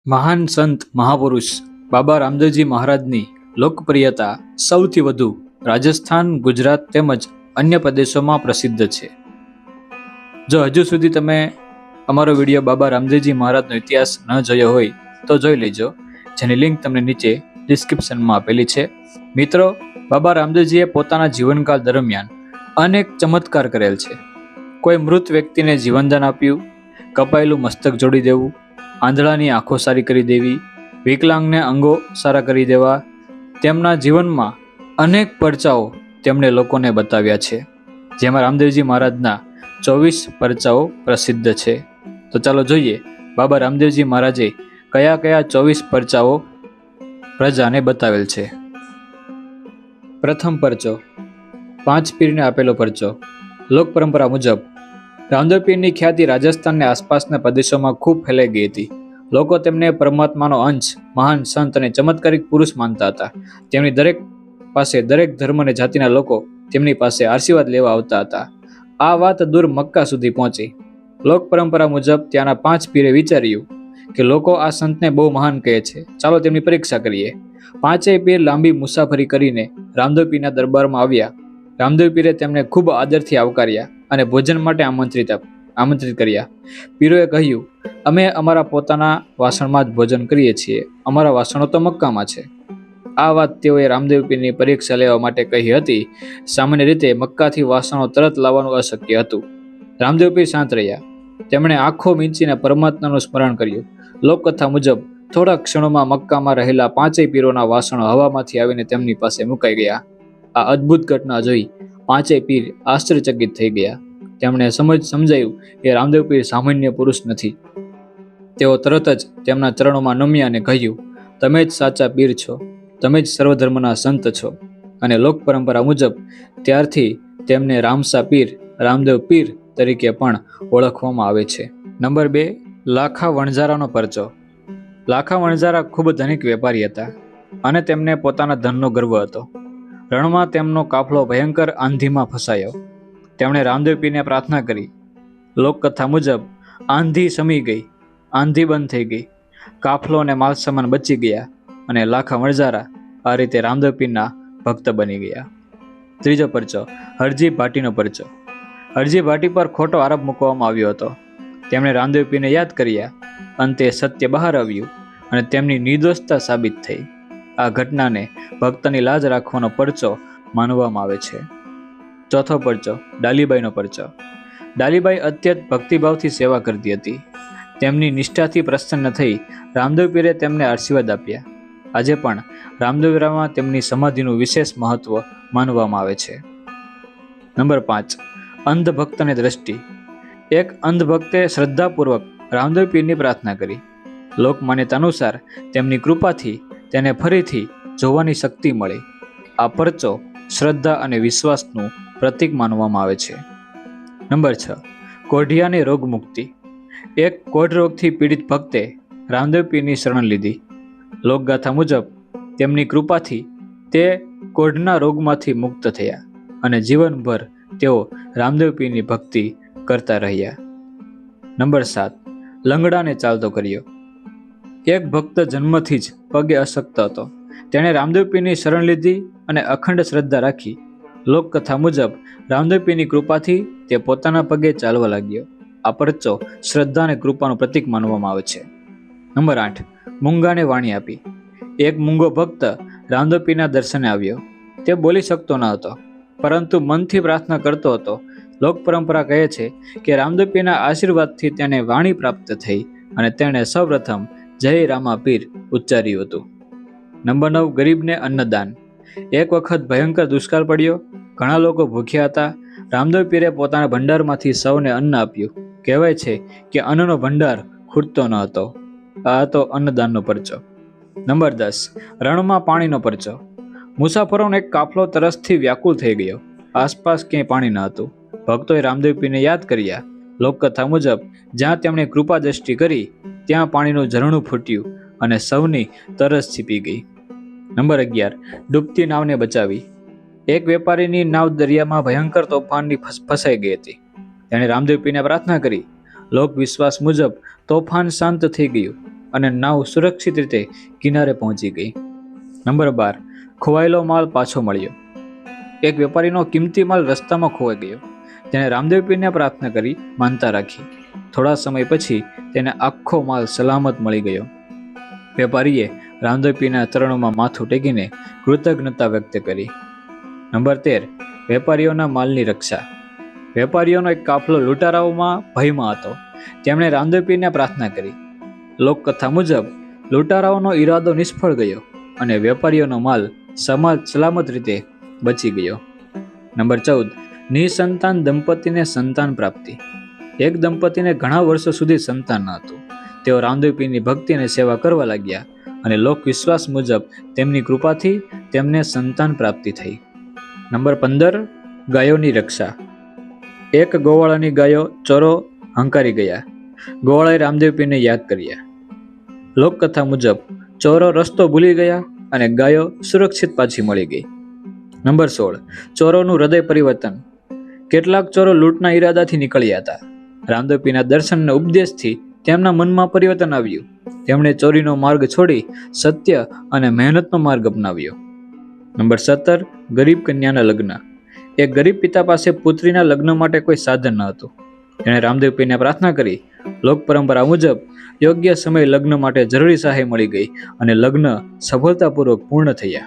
મહાન સંત મહાપુરુષ બાબા રામદેવજી મહારાજની લોકપ્રિયતા સૌથી વધુ રાજસ્થાન, ગુજરાત તેમજ અન્ય પ્રદેશોમાં પ્રસિદ્ધ છે. જો હજુ સુધી તમે અમારો વિડીયો બાબા રામદેવજી મહારાજનો ઇતિહાસ ન જોયો હોય તો જોઈ લેજો, જેની લિંક તમને નીચે ડિસ્ક્રિપ્શનમાં આપેલી છે. મિત્રો, બાબા રામદેવજીએ પોતાના જીવનકાળ દરમિયાન અનેક ચમત્કાર કરેલ છે. કોઈ મૃત વ્યક્તિને જીવનદાન આપ્યું, કપાયેલું મસ્તક જોડી દેવું, આંધળાની આંખો સારી કરી દેવી, વિકલાંગને અંગો સારા કરી દેવા. તેમના જીવનમાં અનેક પરચાઓ તેમણે લોકોને બતાવ્યા છે, જેમાં રામદેવજી મહારાજના 24 પરચાઓ પ્રસિદ્ધ છે. તો ચાલો જોઈએ બાબા રામદેવજી મહારાજે કયા કયા 24 પરચાઓ પ્રજાને બતાવેલ છે. પ્રથમ પરચો, 5 પીરને આપેલો પરચો. લોક પરંપરા મુજબ રામદેવ પીરની ખ્યાતિ રાજસ્થાનને આસપાસના પ્રદેશોમાં ખૂબ ફેલાઈ ગઈ હતી. લોકો તેમને પરમાત્માનો અંશ, મહાન સંત અને ચમત્કારિક પુરુષ માનતા હતા. તેમની દરેક ધર્મ અને જાતિના લોકો તેમની પાસે આશીર્વાદ લેવા આવતા હતા. આ વાત દૂર મક્કા સુધી પહોંચી. લોક પરંપરા મુજબ ત્યાંના 5 પીરે વિચાર્યું કે લોકો આ સંતને બહુ મહાન કહે છે, ચાલો તેમની પરીક્ષા કરીએ. 5 પીર લાંબી મુસાફરી કરીને રામદેવ પીરના દરબારમાં આવ્યા. રામદેવ પીરે તેમને ખૂબ આદરથી આવકાર્યા અને ભોજન માટે આમંત્રિત કર્યા. પીરોએ કહ્યું, અમે અમારા પોતાના વાસણમાં જ ભોજન કરીએ છીએ, અમારા વાસણો તો મક્કામાં છે. આ વાત તેઓએ રામદેવ પીરની પરીક્ષા લેવા માટે કહી હતી. સામાન્ય રીતે મક્કાથી વાસણો તરત લાવવાનું અશક્ય હતું. રામદેવ પીર શાંત રહ્યા. તેમણે આંખો મીંચીને પરમાત્માનું સ્મરણ કર્યું. લોકકથા મુજબ થોડા ક્ષણોમાં મક્કામાં રહેલા 5 પીરોના વાસણો હવામાંથી આવીને તેમની પાસે મુકાઈ ગયા. આ અદ્ભુત ઘટના જોઈ 5 પીર આશ્ચર્યચકિત થઈ ગયા. તેમણે સમજાયું કે રામદેવ પીર સામાન્ય પુરુષ નથી. તેઓ તરત જ તેમના ચરણોમાં નમ્યા અને કહ્યું, તમે જ સાચા પીર છો, તમે જ સર્વધર્મના સંત છો. અને લોક પરંપરા મુજબ ત્યારથી તેમને રામસા પીર, રામદેવ પીર તરીકે પણ ઓળખવામાં આવે છે. નંબર 2, લાખા વણઝારાનો પરચો. લાખા વણઝારા ખૂબ ધનિક વેપારી હતા અને તેમને પોતાના ધનનો ગર્વ હતો. રણમાં તેમનો કાફલો ભયંકર આંધીમાં ફસાયો. તેમણે રામદેવ પીરને પ્રાર્થના કરી. લોકકથા મુજબ આંધી શમી ગઈ, આંધી બંધ થઈ ગઈ, કાફલો અને માલસામાન બચી ગયા અને લાખા વણઝારા આ રીતે રામદેવ પીરના ભક્ત બની ગયા. ત્રીજો પરચો, હરજી ભાટીનો પરચો. હરજી ભાટી પર ખોટો આરોપ મૂકવામાં આવ્યો હતો. તેમણે રામદેવ પીરને યાદ કર્યા. અંતે સત્ય બહાર આવ્યું અને તેમની નિર્દોષતા સાબિત થઈ. આ ઘટનાને ભક્તની લાજ રાખવાનો પરચો માનવામાં આવે છે. ચોથો પરચો, ડાલીબાઈનો પરચો. ડાલીબાઈ અત્યંત ભક્તિભાવથી સેવા કરતી હતી. તેમની નિષ્ઠાથી પ્રસન્ન થઈ રામદેવ પીરે તેમને આશીર્વાદ આપ્યા. આજે પણ રામદેવરામાં તેમની સમાધિનું વિશેષ મહત્વ માનવામાં આવે છે. નંબર 5, અંધ ભક્તની દ્રષ્ટિ. એક અંધ ભક્તે શ્રદ્ધાપૂર્વક રામદેવ પીરની પ્રાર્થના કરી. લોક માન્યતા અનુસાર તેમની કૃપાથી તેને ફરીથી જોવાની શક્તિ મળી. આ પરચો શ્રદ્ધા અને વિશ્વાસનું પ્રતીક માનવામાં આવે છે. નંબર 6, કોઢિયાની રોગ મુક્તિ. એક કોઢ રોગથી પીડિત ભક્તે રામદેવ પીરની શરણ લીધી. લોકગાથા મુજબ તેમની કૃપાથી તે કોઢના રોગમાંથી મુક્ત થયા અને જીવનભર તેઓ રામદેવ પીરની ભક્તિ કરતા રહ્યા. નંબર 7, લંગડાને ચાલતો કર્યો. એક ભક્ત જન્મથી જ પગે અશક્ત હતો. તેણે રામદેવ પીરની શરણ લીધી અને અખંડ શ્રદ્ધા રાખી. લોકકથા મુજબ રામદેવ પીરની કૃપાથી તે પોતાના પગે ચાલવા લાગ્યો. આ પરચો શ્રદ્ધા અને કૃપાનું પ્રતીક માનવામાં આવે છે. નંબર 8, મૂંગાને વાણી આપી. એક મૂંગો ભક્ત રામદેવ પીરના દર્શને આવ્યો. તે બોલી શકતો ન હતો, પરંતુ મનથી પ્રાર્થના કરતો હતો. લોક પરંપરા કહે છે કે રામદેવ પીરના આશીર્વાદથી તેને વાણી પ્રાપ્ત થઈ અને તેણે સૌપ્રથમ જય રામા પીર ઉચ્ચાર્યું હતું. નંબર 9, ગરીબને અન્નદાન. એક વખત ભયંકર દુષ્કાળ પડ્યો. ઘણા લોકો ભૂખ્યા હતા. રામદેવ પીરે પોતાના ભંડારમાંથી સૌને અન્ન આપ્યું. કહેવાય છે કે અન્નનો ભંડાર ખૂટતો ન હતો. આ હતો અન્નદાનનો પરચો. નંબર 10, રણમાં પાણીનો પરચો. મુસાફરોનો એક કાફલો તરસથી વ્યાકુળ થઈ ગયો. આસપાસ ક્યાંય પાણી ન હતું. ભક્તોએ રામદેવ પીરને યાદ કર્યા. લોકકથા મુજબ જ્યાં તેમણે કૃપા દ્રષ્ટિ કરી ત્યાં પાણીનું ઝરણું ફૂટ્યું અને સૌની તરસ છીપી ગઈ. નંબર 11, ડૂબતી નાવને બચાવી. એક વેપારીની નાવ દરિયામાં ભયંકર તોફાનની ફસાઈ ગઈ હતી. તેણે રામદેવ પીરને પ્રાર્થના કરી. લોક વિશ્વાસ મુજબ તોફાન શાંત થઈ ગયું અને નાવ સુરક્ષિત રીતે કિનારે પહોંચી ગઈ. નંબર 12. ખોવાયેલો માલ પાછો મળ્યો. એક વેપારીનો કિંમતી માલ રસ્તામાં ખોવાઈ ગયો. તેણે રામદેવ પીરને પ્રાર્થના કરી માનતા રાખી. થોડા સમય પછી તેને આખો માલ સલામત મળી ગયો. વેપારીએ રામદેવ પીરના ચરણોમાં માથું ટેકીને કૃતજ્ઞતા વ્યક્ત કરી. નંબર 13. વેપારીઓના માલની રક્ષા. વેપારીઓનો એક કાફલો લૂંટારાઓમાં ભયમાં હતો. તેમણે રામદેવ પીરને પ્રાર્થના કરી. લોકકથા મુજબ લૂંટારાઓનો ઈરાદો નિષ્ફળ ગયો અને વેપારીઓનો માલ સલામત રીતે બચી ગયો. નંબર 14. નિસંતાન દંપતીને સંતાન પ્રાપ્તિ. એક દંપતીને ઘણા વર્ષો સુધી સંતાન ન હતું. તેઓ રામદેવ પીરની ભક્તિ અને સેવા કરવા લાગ્યા અને લોક વિશ્વાસ મુજબ તેમની કૃપાથી તેમને સંતાન પ્રાપ્તિ થઈ. નંબર 15. ગાયોની રક્ષા. એક ગોવાળાની ગાયો ચોરો હંકારી ગયા. ગોવાળાએ રામદેવ પીરને યાદ કર્યા. લોકકથા મુજબ ચોરો રસ્તો ભૂલી ગયા અને ગાયો સુરક્ષિત પાછી મળી ગઈ. નંબર 16. ચોરોનું હૃદય પરિવર્તન. કેટલાક ચોરો લૂંટના ઈરાદાથી નીકળ્યા હતા. રામદેવ પીરના દર્શન અને ઉપદેશથી તેમના મનમાં પરિવર્તન આવ્યું. તેમણે ચોરીનો માર્ગ છોડી સત્ય અને મહેનતનો માર્ગ અપનાવ્યો. નંબર 17. ગરીબ કન્યાના લગ્ન. એક ગરીબ પિતા પાસે પુત્રીના લગ્ન માટે કોઈ સાધન ન હતું. તેણે રામદેવ પીરને પ્રાર્થના કરી. લોક પરંપરા મુજબ યોગ્ય સમયે લગ્ન માટે જરૂરી સહાય મળી ગઈ અને લગ્ન સફળતાપૂર્વક પૂર્ણ થયા.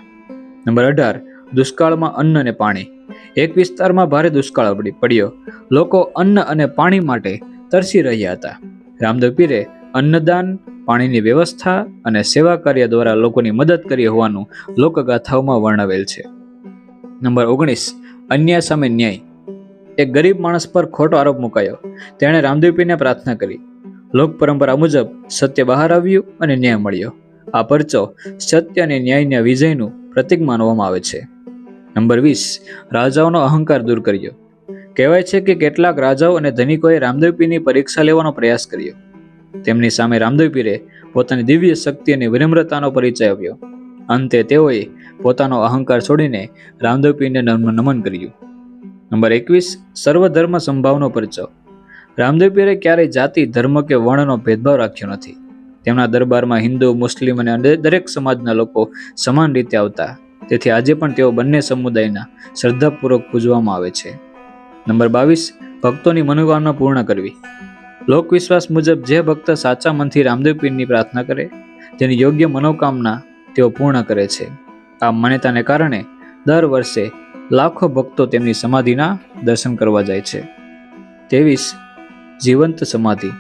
નંબર 18. દુષ્કાળમાં અન્ન અને પાણી. એક વિસ્તારમાં ભારે દુષ્કાળ પડ્યો. લોકો અન્ન અને પાણી માટે તરસી રહ્યા હતા. રામદેવ પીરે અન્નદાન, પાણીની વ્યવસ્થા અને સેવા કાર્ય દ્વારા લોકોની મદદ કરી હોવાનું લોકગાથાઓમાં વર્ણવેલ છે. નંબર 19. અન્યાય સામે ન્યાય. એક ગરીબ માણસ પર ખોટો આરોપ મુકાયો. તેણે રામદેવ પીરને પ્રાર્થના કરી. લોક પરંપરા મુજબ સત્ય બહાર આવ્યું અને ન્યાય મળ્યો. આ પરચો સત્ય અને ન્યાયના વિજયનું પ્રતીક માનવામાં આવે છે. નંબર 20. રાજાઓનો અહંકાર દૂર કર્યો. કહેવાય છે કે કેટલાક રાજાઓ અને ધનિકોએ રામદેવ પીરની પરીક્ષા લેવાનો પ્રયાસ કર્યો. તેમની સામે રામદેવ પીરે પોતાની દિવ્ય શક્તિ અને વિનમ્રતાનો પરિચય આપ્યો. અંતે તેઓએ પોતાનો અહંકાર છોડીને રામદેવ પીરને નમન કર્યું. નંબર 21. સર્વધર્મ સંભાવનો પરચો. રામદેવ પીરે ક્યારેય જાતિ, ધર્મ કે વર્ણનો ભેદભાવ રાખ્યો નથી. તેમના દરબારમાં હિન્દુ, મુસ્લિમ અને દરેક સમાજના લોકો સમાન રીતે આવતા. તેથી આજે પણ તેઓ બંને સમુદાયના શ્રદ્ધાપૂર્વક પૂજવામાં આવે છે. નંબર 22. ભક્તોની મનોકામના પૂર્ણ કરવી. લોકવિશ્વાસ મુજબ જે ભક્ત સાચા મનથી રામદેવ પીરની પ્રાર્થના કરે, તેની યોગ્ય મનોકામના તેઓ પૂર્ણ કરે છે. આ માન્યતાને કારણે દર વર્ષે લાખો ભક્તો તેમની સમાધિના દર્શન કરવા જાય છે. 23. જીવંત સમાધિ.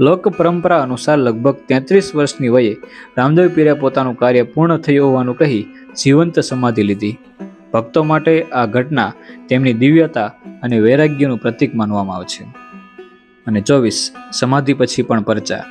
લોક પરંપરા અનુસાર લગભગ 33 વર્ષની વયે રામદેવ પીરે પોતાનું કાર્ય પૂર્ણ થયું હોવાનું કહી જીવંત સમાધિ લીધી. ભક્તો માટે આ ઘટના તેમની દિવ્યતા અને વૈરાગ્યનું પ્રતીક માનવામાં આવે છે. અને 24. સમાધિ પછી પણ પરચા.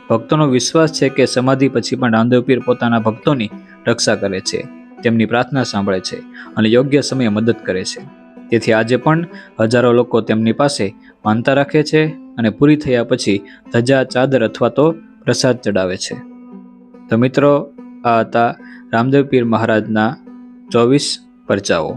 ભક્તોનો વિશ્વાસ છે કે સમાધિ પછી પણ રામદેવ પીર પોતાના ભક્તોની રક્ષા કરે છે, તેમની પ્રાર્થના સાંભળે છે અને યોગ્ય સમયે મદદ કરે છે. તેથી આજે પણ હજારો લોકો તેમની પાસે માનતા રાખે છે અને પૂરી થયા પછી ધજા, ચાદર અથવા તો પ્રસાદ ચડાવે છે. તો મિત્રો, આ હતા રામદેવ પીર મહારાજના 24 પરચાઓ.